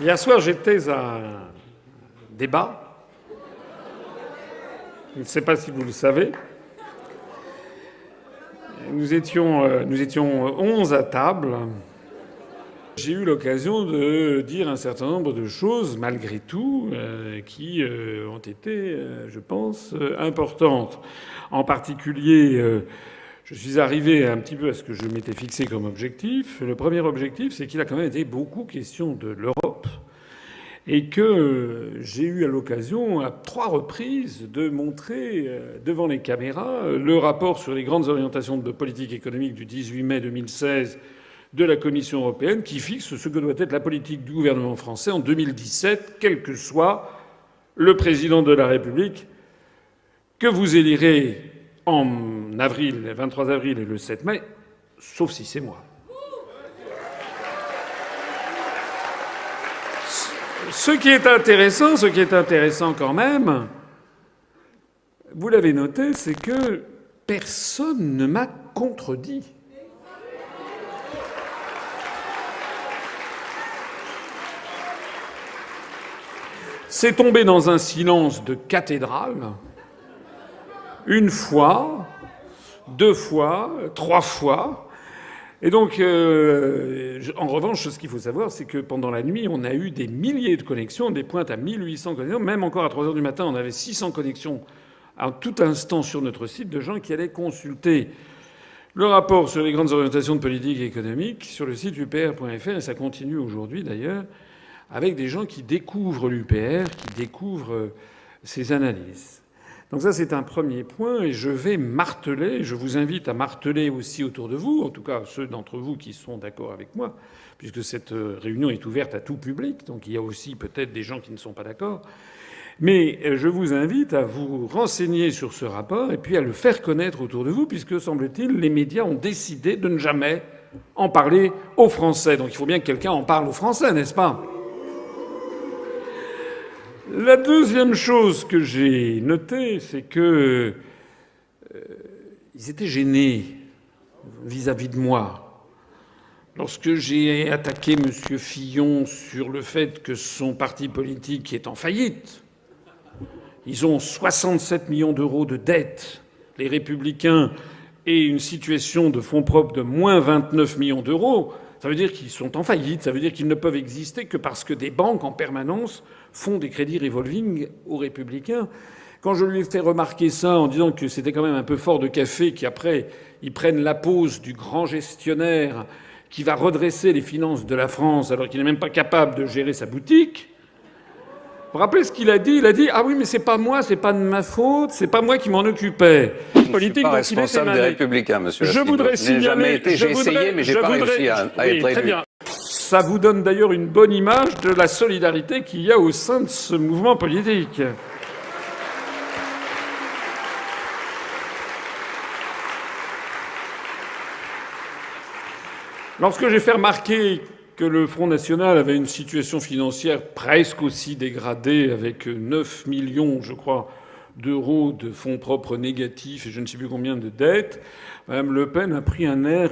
Hier soir, j'étais à un débat. Je ne sais pas si vous le savez. Nous étions 11 à table. J'ai eu l'occasion de dire un certain nombre de choses, malgré tout, qui ont été, je pense, importantes. En particulier, je suis arrivé un petit peu à ce que je m'étais fixé comme objectif. Le premier objectif, c'est qu'il a quand même été beaucoup question de l'Europe et que j'ai eu à l'occasion, à 3 reprises, de montrer devant les caméras le rapport sur les grandes orientations de politique économique du 18 mai 2016 de la Commission européenne qui fixe ce que doit être la politique du gouvernement français en 2017, quel que soit le président de la République que vous élirez en avril, le 23 avril et le 7 mai, sauf si c'est moi. Ce qui est intéressant quand même, vous l'avez noté, c'est que personne ne m'a contredit. C'est tombé dans un silence de cathédrale. Une fois, 2 fois, 3 fois. Et donc, en revanche, ce qu'il faut savoir, c'est que pendant la nuit, on a eu des milliers de connexions, des pointes à 1800 connexions. Même encore à 3 heures du matin, on avait 600 connexions à tout instant sur notre site de gens qui allaient consulter le rapport sur les grandes orientations de politique économique sur le site upr.fr. Et ça continue aujourd'hui, d'ailleurs, avec des gens qui découvrent l'UPR, qui découvrent ces analyses. Donc ça, c'est un premier point, et je vais marteler, je vous invite à marteler aussi autour de vous, en tout cas ceux d'entre vous qui sont d'accord avec moi, puisque cette réunion est ouverte à tout public, donc il y a aussi peut-être des gens qui ne sont pas d'accord. Mais je vous invite à vous renseigner sur ce rapport et puis à le faire connaître autour de vous, puisque, semble-t-il, les médias ont décidé de ne jamais en parler aux Français. Donc il faut bien que quelqu'un en parle aux Français, n'est-ce pas ? La deuxième chose que j'ai notée, c'est que ils étaient gênés vis-à-vis de moi. Lorsque j'ai attaqué M. Fillon sur le fait que son parti politique est en faillite, ils ont 67 millions d'euros de dettes, les Républicains, et une situation de fonds propres de moins 29 millions d'euros, ça veut dire qu'ils sont en faillite, ça veut dire qu'ils ne peuvent exister que parce que des banques, en permanence, font des crédits revolving aux Républicains. Quand je lui ai fait remarquer ça en disant que c'était quand même un peu fort de café qu'après ils prennent la pose du grand gestionnaire qui va redresser les finances de la France alors qu'il n'est même pas capable de gérer sa boutique. Vous vous rappelez ce qu'il a dit ? Il a dit « Ah oui, mais c'est pas moi, c'est pas de ma faute, c'est pas moi qui m'en occupais. » Je ne suis pas responsable des Républicains, monsieur. Je voudrais signaler... Je n'ai jamais été... J'ai essayé, mais j'ai pas réussi à être élu. Très bien. Ça vous donne d'ailleurs une bonne image de la solidarité qu'il y a au sein de ce mouvement politique. Lorsque j'ai fait remarquer que le Front national avait une situation financière presque aussi dégradée, avec 9 millions, je crois, d'euros de fonds propres négatifs et je ne sais plus combien de dettes, Mme Le Pen a pris un air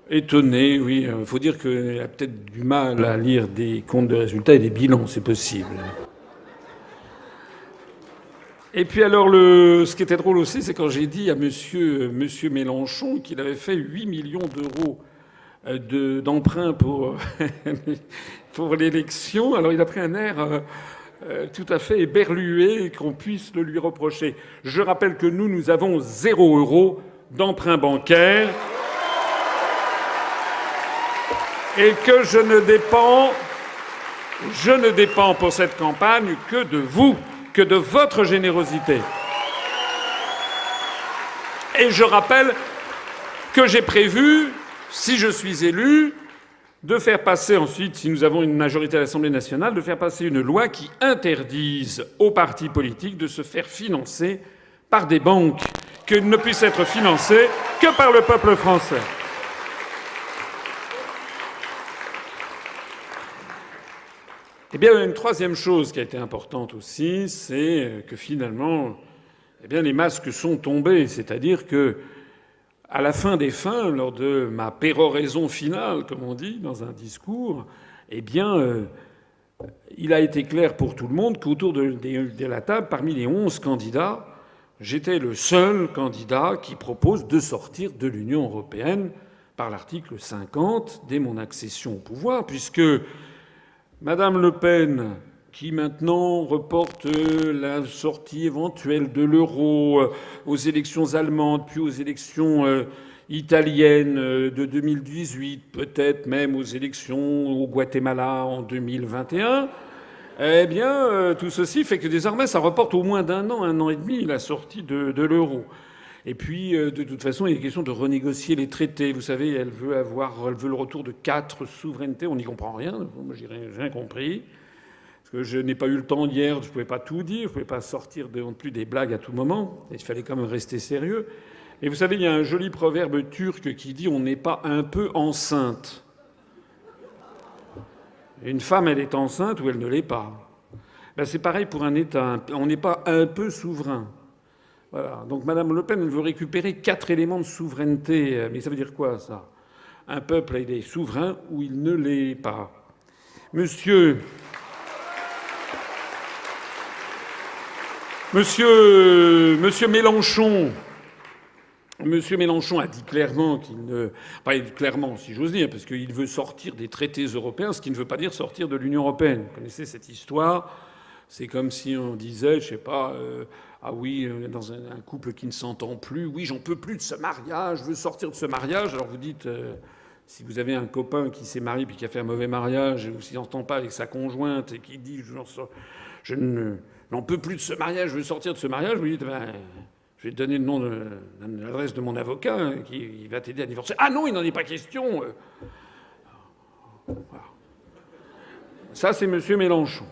étonné. Oui, il faut dire qu'elle a peut-être du mal à lire des comptes de résultats et des bilans, c'est possible. Et puis alors, ce qui était drôle aussi, c'est quand j'ai dit à monsieur Mélenchon qu'il avait fait 8 millions d'euros d'emprunt pour l'élection. Alors il a pris un air tout à fait éberlué et qu'on puisse le lui reprocher. Je rappelle que nous avons 0 € d'emprunt bancaire et que je ne dépends pour cette campagne que de vous, que de votre générosité. Et je rappelle que j'ai prévu, si je suis élu, de faire passer ensuite, si nous avons une majorité à l'Assemblée nationale, de faire passer une loi qui interdise aux partis politiques de se faire financer par des banques, qu'ils ne puissent être financés que par le peuple français. Eh bien, une troisième chose qui a été importante aussi, c'est que finalement, eh bien, les masques sont tombés. C'est-à-dire que, à la fin des fins, lors de ma péroraison finale, comme on dit, dans un discours, eh bien, il a été clair pour tout le monde qu'autour de la table, parmi les 11 candidats, j'étais le seul candidat qui propose de sortir de l'Union européenne par l'article 50 dès mon accession au pouvoir, puisque Madame Le Pen, qui maintenant reporte la sortie éventuelle de l'euro aux élections allemandes, puis aux élections italiennes de 2018, peut-être même aux élections au Guatemala en 2021, eh bien, tout ceci fait que désormais, ça reporte au moins d'un an, 1 an et demi, la sortie de l'euro. Et puis, de toute façon, il est question de renégocier les traités. Vous savez, elle veut le retour de 4 souverainetés. On n'y comprend rien. Moi, j'ai rien compris. Parce que je n'ai pas eu le temps hier, je ne pouvais pas tout dire, je ne pouvais pas sortir non plus des blagues à tout moment. Et il fallait quand même rester sérieux. Et vous savez, il y a un joli proverbe turc qui dit « on n'est pas un peu enceinte ». Une femme, elle est enceinte ou elle ne l'est pas. Ben, c'est pareil pour un État. On n'est pas un peu souverain. Voilà. Donc Mme Le Pen, elle veut récupérer 4 éléments de souveraineté. Mais ça veut dire quoi, ça? Un peuple, il est souverain ou il ne l'est pas. Monsieur Mélenchon... Monsieur Mélenchon a dit clairement qu'il ne... Pas clairement, si j'ose dire, parce qu'il veut sortir des traités européens, ce qui ne veut pas dire sortir de l'Union européenne. Vous connaissez cette histoire? C'est comme si on disait, je sais pas, ah oui, dans un couple qui ne s'entend plus, oui, j'en peux plus de ce mariage, je veux sortir de ce mariage. Alors vous dites, si vous avez un copain qui s'est marié puis qui a fait un mauvais mariage, ou s'il n'entend pas avec sa conjointe et qui dit, je n'en peux plus de ce mariage, je veux sortir de ce mariage, vous dites, ben... je vais te donner le nom l'adresse de mon avocat qui va t'aider à divorcer. Ah non, il n'en est pas question. Voilà. Ça, c'est M. Mélenchon.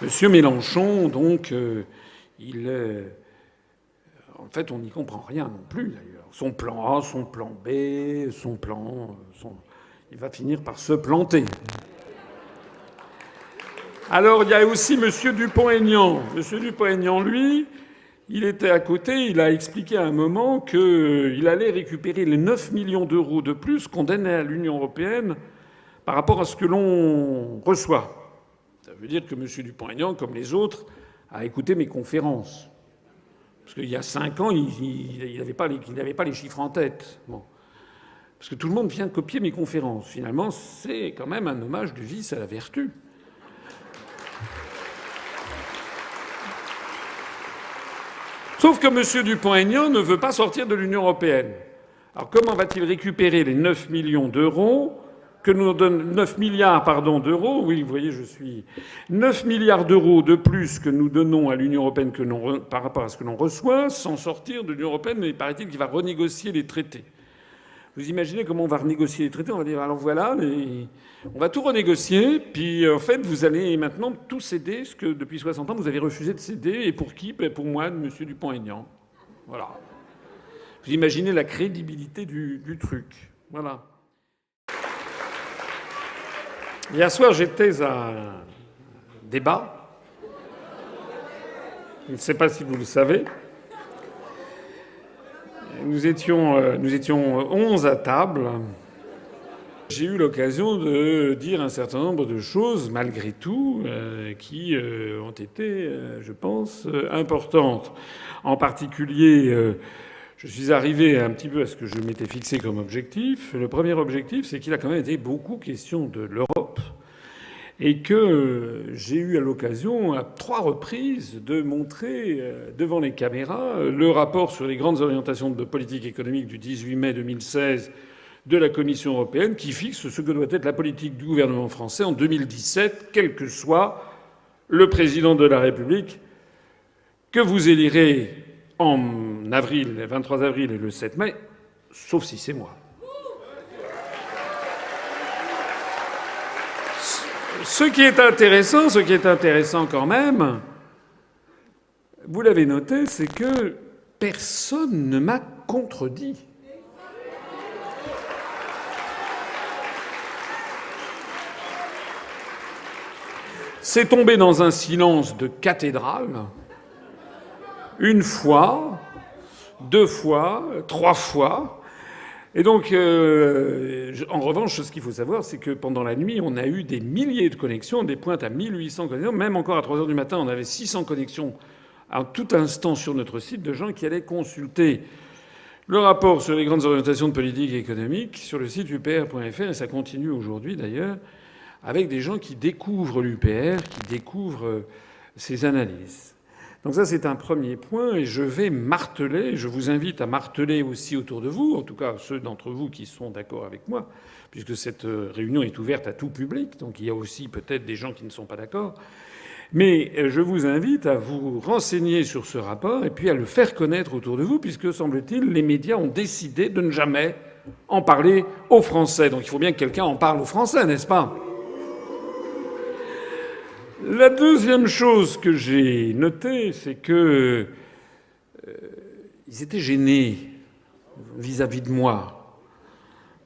M. Mélenchon, donc, en fait, on n'y comprend rien non plus, d'ailleurs. Son plan A, son plan B, son plan... Il va finir par se planter. Alors, il y a aussi M. Dupont-Aignan. M. Dupont-Aignan, lui, il était à côté, il a expliqué à un moment qu'il allait récupérer les 9 millions d'euros de plus qu'on donnait à l'Union européenne par rapport à ce que l'on reçoit. Ça veut dire que M. Dupont-Aignan, comme les autres, a écouté mes conférences. Parce qu'il y a 5 ans, il n'avait pas les chiffres en tête. Bon. Parce que tout le monde vient copier mes conférences. Finalement, c'est quand même un hommage du vice à la vertu. Sauf que M. Dupont-Aignan ne veut pas sortir de l'Union européenne. Alors comment va-t-il récupérer les 9 millions d'euros que nous donne 9 milliards d'euros, oui, vous voyez, 9 milliards d'euros de plus que nous donnons à l'Union européenne par rapport à ce que l'on reçoit, sans sortir de l'Union européenne, mais paraît-il qu'il va renégocier les traités. Vous imaginez comment on va renégocier les traités? On va dire, alors voilà, on va tout renégocier, puis en fait, vous allez maintenant tout céder, ce que depuis 60 ans, vous avez refusé de céder. Et pour qui? Pour moi, M. Dupont-Aignan. Voilà. Vous imaginez la crédibilité du truc. Voilà. Hier soir, j'étais à un débat. Je ne sais pas si vous le savez. Nous étions 11 à table. J'ai eu l'occasion de dire un certain nombre de choses, malgré tout, qui ont été, je pense, importantes. En particulier, je suis arrivé un petit peu à ce que je m'étais fixé comme objectif. Le premier objectif, c'est qu'il a quand même été beaucoup question de l'Europe et que j'ai eu à l'occasion, à 3 reprises, de montrer devant les caméras le rapport sur les grandes orientations de politique économique du 18 mai 2016 de la Commission européenne qui fixe ce que doit être la politique du gouvernement français en 2017, quel que soit le président de la République que vous élirez en avril, le 23 avril et le 7 mai, sauf si c'est moi. Ce qui est intéressant quand même, vous l'avez noté, c'est que personne ne m'a contredit. C'est tombé dans un silence de cathédrale. Une fois, 2 fois, 3 fois. Et donc, en revanche, ce qu'il faut savoir, c'est que pendant la nuit, on a eu des milliers de connexions, des pointes à 1800 connexions. Même encore à 3 heures du matin, on avait 600 connexions à tout instant sur notre site de gens qui allaient consulter le rapport sur les grandes orientations de politique économique sur le site upr.fr. Et ça continue aujourd'hui, d'ailleurs, avec des gens qui découvrent l'UPR, qui découvrent ses analyses. Donc ça, c'est un premier point, et je vais marteler, je vous invite à marteler aussi autour de vous, en tout cas ceux d'entre vous qui sont d'accord avec moi, puisque cette réunion est ouverte à tout public, donc il y a aussi peut-être des gens qui ne sont pas d'accord. Mais je vous invite à vous renseigner sur ce rapport et puis à le faire connaître autour de vous, puisque, semble-t-il, les médias ont décidé de ne jamais en parler aux Français. Donc il faut bien que quelqu'un en parle aux Français, n'est-ce pas ? La deuxième chose que j'ai notée, c'est que ils étaient gênés vis-à-vis de moi.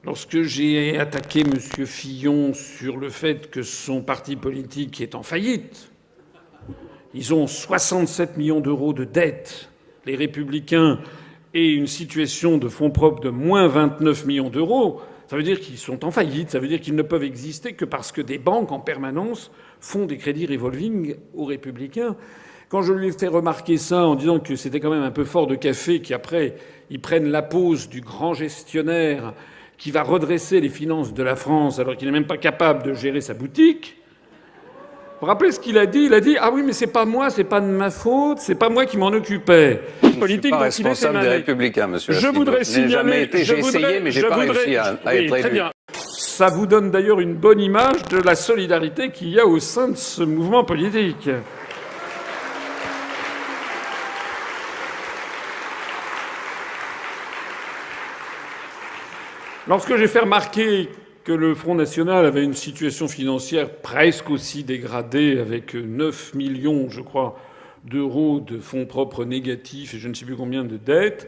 Lorsque j'ai attaqué M. Fillon sur le fait que son parti politique est en faillite, ils ont 67 millions d'euros de dettes, les Républicains, et une situation de fonds propres de moins 29 millions d'euros, ça veut dire qu'ils sont en faillite, ça veut dire qu'ils ne peuvent exister que parce que des banques en permanence font des crédits revolving aux Républicains. Quand je lui ai fait remarquer ça en disant que c'était quand même un peu fort de café qu'après ils prennent la pose du grand gestionnaire qui va redresser les finances de la France alors qu'il n'est même pas capable de gérer sa boutique. Vous vous rappelez ce qu'il a dit ? Il a dit « Ah oui, mais c'est pas moi, c'est pas de ma faute, c'est pas moi qui m'en occupais. » Politique dont il est responsable des Républicains, monsieur. Je voudrais signaler... J'ai essayé, mais j'ai pas réussi à être élu. Très bien. Ça vous donne d'ailleurs une bonne image de la solidarité qu'il y a au sein de ce mouvement politique. Lorsque j'ai fait remarquer que le Front national avait une situation financière presque aussi dégradée, avec 9 millions, je crois, d'euros de fonds propres négatifs et je ne sais plus combien de dettes,